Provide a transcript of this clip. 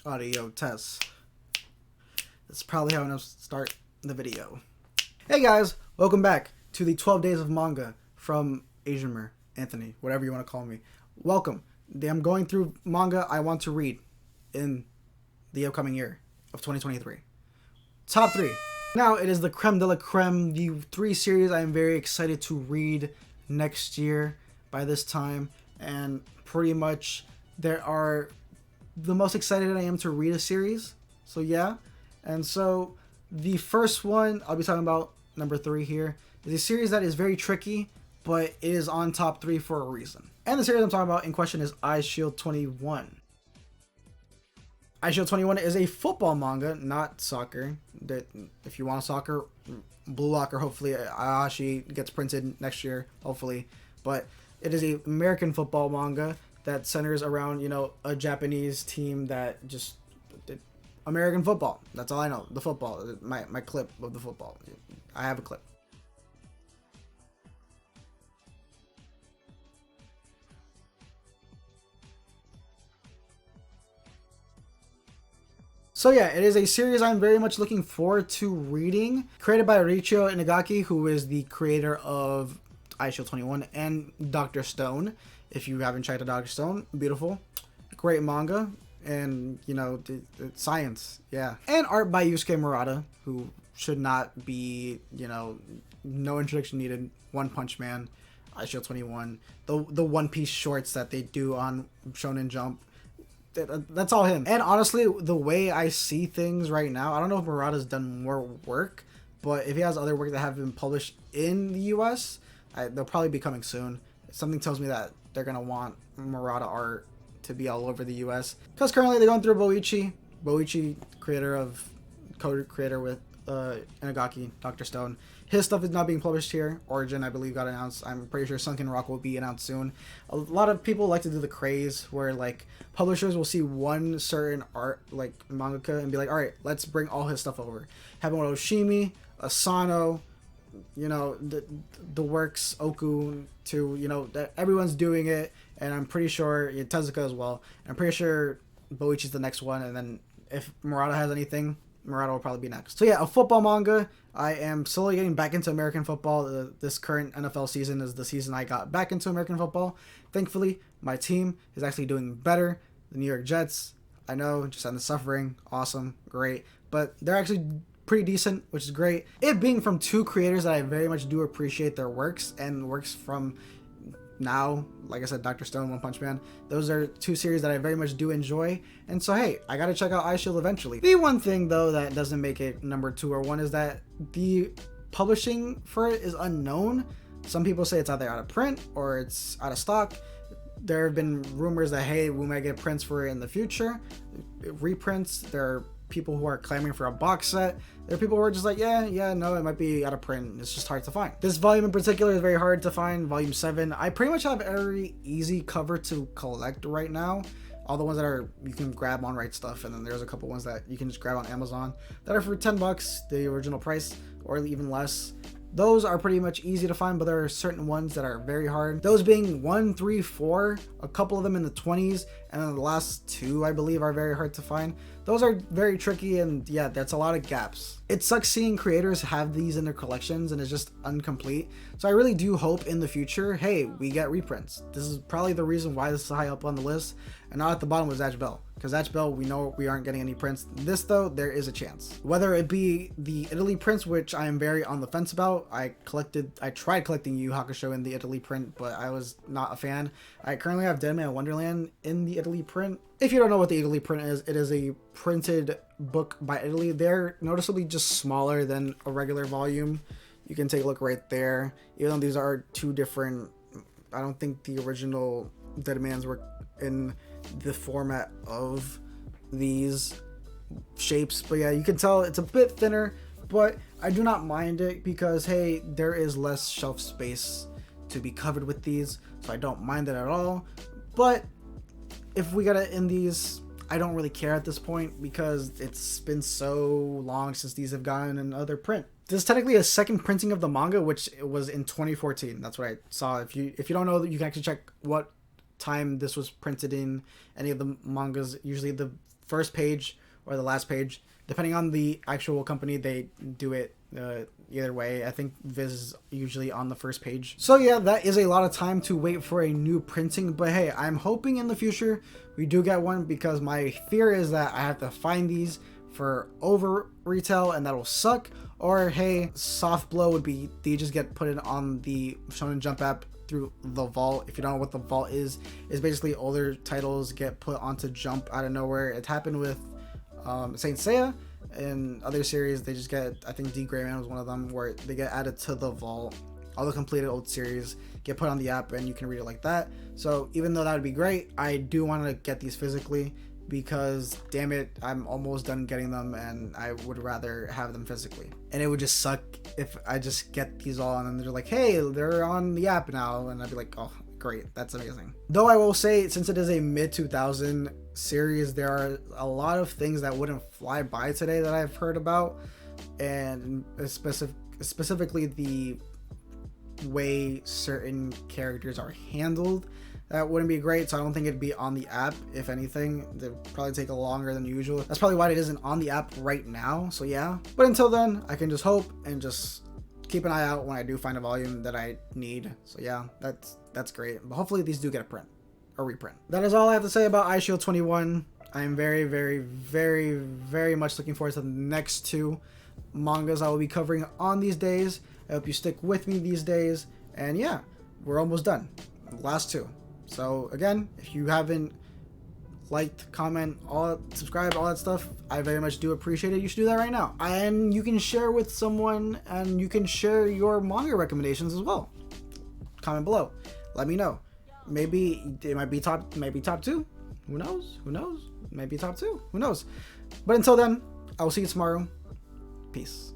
Audio test. That's probably how I'm going to start the video. Hey guys, welcome back to the 12 Days of Manga from Asianmer, Anthony, whatever you want to call me. Welcome. I'm going through manga I want to read in the upcoming year of 2023. Top 3. Now it is the creme de la creme, the 3 series I am very excited to read next year by this time. And pretty much there are the most excited I am to read a series. So yeah. And so the first one I'll be talking about, number 3 here, is a series that is very tricky, but it is on top 3 for a reason. And the series I'm talking about in question is eyeshield 21. eyeshield 21 is a football manga, not soccer. That if you want soccer, Blue Locker, hopefully Ayashi gets printed next year, hopefully. But it is a American football manga that centers around, you know, a Japanese team that just American football. That's all I know. The football. My clip of the football. I have a clip. So yeah, it is a series I'm very much looking forward to reading. Created by Richo Inagaki, who is the creator of eyeshield 21 and Dr. Stone. If you haven't checked out Dr. Stone, beautiful. Great manga. And, you know, science, yeah. And art by Yusuke Murata, who should not be, you know, no introduction needed. One Punch Man, eyeshield 21. The One Piece shorts that they do on Shonen Jump. That's all him. And honestly, the way I see things right now, I don't know if Murata's done more work, but if he has other work that have been published in the US, they'll probably be coming soon. Something tells me that they're going to want Murata art to be all over the US, because currently they're going through Boichi, co-creator with Inagaki, Dr. Stone. His stuff is not being published here. Origin, I believe, got announced. I'm pretty sure Sunken Rock will be announced soon. A lot of people like to do the craze where, like, publishers will see one certain art, like mangaka, and be like, all right, let's bring all his stuff over. Having one Oshimi, Asano, you know, the works, Oku, to, you know, that everyone's doing it. And I'm pretty sure Tezuka as well. I'm pretty sure Boichi's the next one. And then if Murata has anything, Murata will probably be next. So yeah, a football manga. I am slowly getting back into American football. This current NFL season is the season I got back into American football. Thankfully, my team is actually doing better. The New York Jets, I know, just had the suffering. Awesome, great. But they're actually pretty decent, which is great. It being from 2 creators that I very much do appreciate their works, and works from now, like I said, Dr. Stone, One Punch Man. Those are 2 series that I very much do enjoy. And so, hey, I gotta check out eyeshield eventually. The one thing, though, that doesn't make it number 2 or 1 is that the publishing for it is unknown. Some people say it's either out of print or it's out of stock. There have been rumors that, hey, we might get prints for it in the future. Reprints. There are people who are clamoring for a box set. There are people who are just like, yeah, no, it might be out of print. It's just hard to find. This volume in particular is very hard to find. Volume 7. I pretty much have every easy cover to collect right now. All the ones that are, you can grab on Right Stuff, and then there's a couple ones that you can just grab on Amazon that are for $10, the original price, or even less. Those are pretty much easy to find, but there are certain ones that are very hard. Those being 1, 3, 4, a couple of them in the 20s, and then the last 2, I believe, are very hard to find. Those are very tricky, and yeah, that's a lot of gaps. It sucks seeing creators have these in their collections and it's just incomplete. So I really do hope in the future, hey, we get reprints. This is probably the reason why this is high up on the list, and not at the bottom was Zatch Bell. Because Zatch Bell, we know we aren't getting any prints. This, though, there is a chance. Whether it be the Italy prints, which I am very on the fence about. I tried collecting Yu Yu Hakusho in the Italy print, but I was not a fan. I currently have Dead Man Wonderland in the Italy print. If you don't know what the Italy print is, it is a printed book by Italy. They're noticeably just smaller than a regular volume. You can take a look right there. Even though these are 2 different, I don't think the original Dead Man's were in the format of these shapes, but yeah, you can tell it's a bit thinner, but I do not mind it because, hey, there is less shelf space to be covered with these, so I don't mind it at all. But if we gotta end these, I don't really care at this point because it's been so long since these have gotten another print. This is technically a second printing of the manga, which was in 2014. That's what I saw. If you don't know, you can actually check what time this was printed in any of the mangas. Usually the first page or the last page, depending on the actual company. They do it either way. I think Viz is usually on the first page. So yeah, that is a lot of time to wait for a new printing, but hey, I'm hoping in the future we do get one, because my fear is that I have to find these for over retail and that'll suck. Or hey, soft blow would be they just get put in on the Shonen Jump app through the vault. If you don't know what the vault is basically older titles get put onto Jump out of nowhere. It happened with Saint Seiya and other series. They just get, I think D Greyman was one of them, where they get added to the vault. All the completed old series get put on the app and you can read it like that. So even though that would be great, I do want to get these physically, because damn it, I'm almost done getting them and I would rather have them physically. And it would just suck if I just get these all and then they're like, hey, they're on the app now, and I'd be like, oh great, that's amazing. Though I will say, since it is a mid-2000 series, there are a lot of things that wouldn't fly by today that I've heard about, and specifically the way certain characters are handled that wouldn't be great. So I don't think it'd be on the app. If anything, they'd probably take a longer than usual. That's probably why it isn't on the app right now. So yeah, but until then, I can just hope and just keep an eye out when I do find a volume that I need. So yeah, that's great. But hopefully these do get a print or reprint. That is all I have to say about eyeshield 21. I am very, very, very, very much looking forward to the next two mangas I will be covering on these days. I hope you stick with me these days. And yeah, we're almost done. Last two. So again, if you haven't liked, comment, subscribe, all that stuff, I very much do appreciate it. You should do that right now. And you can share with someone, and you can share your manga recommendations as well. Comment below. Let me know. Maybe it might be top 2. Who knows? Who knows? Maybe top 2. Who knows? But until then, I will see you tomorrow. Peace.